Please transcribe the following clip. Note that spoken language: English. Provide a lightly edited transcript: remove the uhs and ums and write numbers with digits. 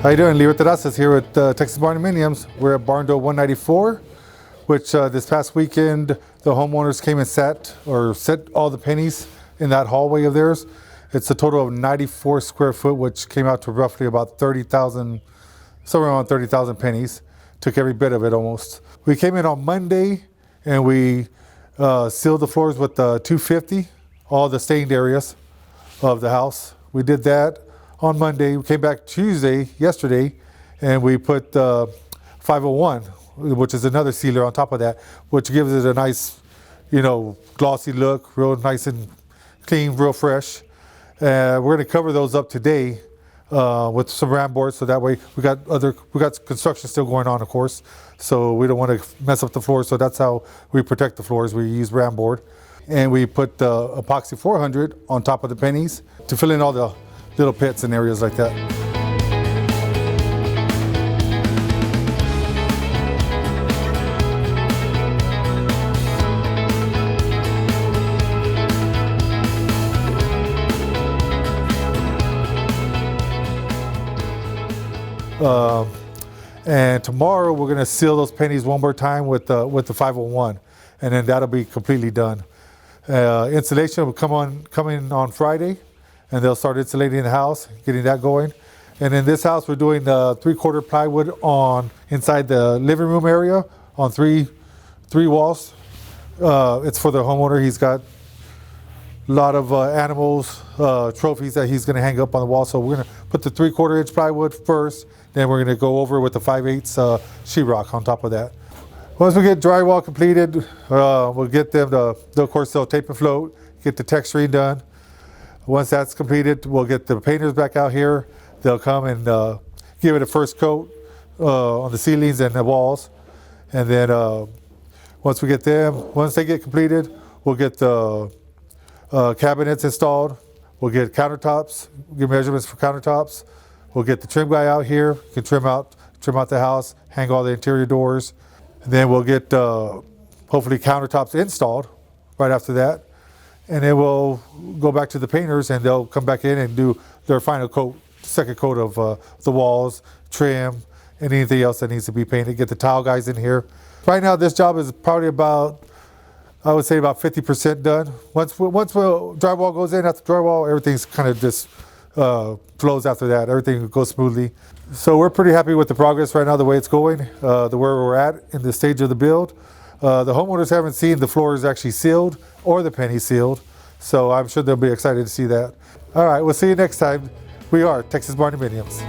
How you doing? Leroy here at Texas Barndominiums. We're at Barndo 194, which this past weekend the homeowners came and set all the pennies in that hallway of theirs. It's a total of 94 square foot, which came out to roughly about 30,000, somewhere around 30,000 pennies. Took every bit of it almost. We came in on Monday and we sealed the floors with 250, all the stained areas of the house. We did that on Monday. We came back yesterday, and we put 501, which is another sealer on top of that, which gives it a nice, glossy look, real nice and clean, real fresh. We're going to cover those up today with some ram boards, so that way we got construction still going on, of course, so we don't want to mess up the floors. So that's how we protect the floors. We use ram board, and we put the Epoxy 400 on top of the pennies to fill in all the little pits and areas like that. And tomorrow we're going to seal those pennies one more time with the 501, and then that'll be completely done. Installation will come in on Friday, and they'll start insulating the house, getting that going. And in this house, we're doing the 3/4 plywood inside the living room area on three walls. It's for the homeowner. He's got a lot of animals, trophies that he's going to hang up on the wall. So we're going to put the 3/4 inch plywood first, then we're going to go over with the 5/8 sheetrock on top of that. Once we get drywall completed, we'll get them of course, they'll tape and float, get the texturing done. Once that's completed, we'll get the painters back out here. They'll come and give it a first coat on the ceilings and the walls. And then once they get completed, we'll get the cabinets installed. We'll get countertops, give measurements for countertops. We'll get the trim guy out here, can trim out the house, hang all the interior doors. And then we'll get hopefully countertops installed right after that. And then we'll go back to the painters, and they'll come back in and do their final coat, second coat of the walls, trim, and anything else that needs to be painted. Get the tile guys in here. Right now, this job is probably about 50% done. Once drywall goes in, after drywall, everything's kind of just flows after that. Everything goes smoothly. So we're pretty happy with the progress right now, the way it's going, where we're at in the stage of the build. The homeowners haven't seen the floors actually sealed or the pennies sealed, so I'm sure they'll be excited to see that. All right, we'll see you next time. We are Texas Barndominiums.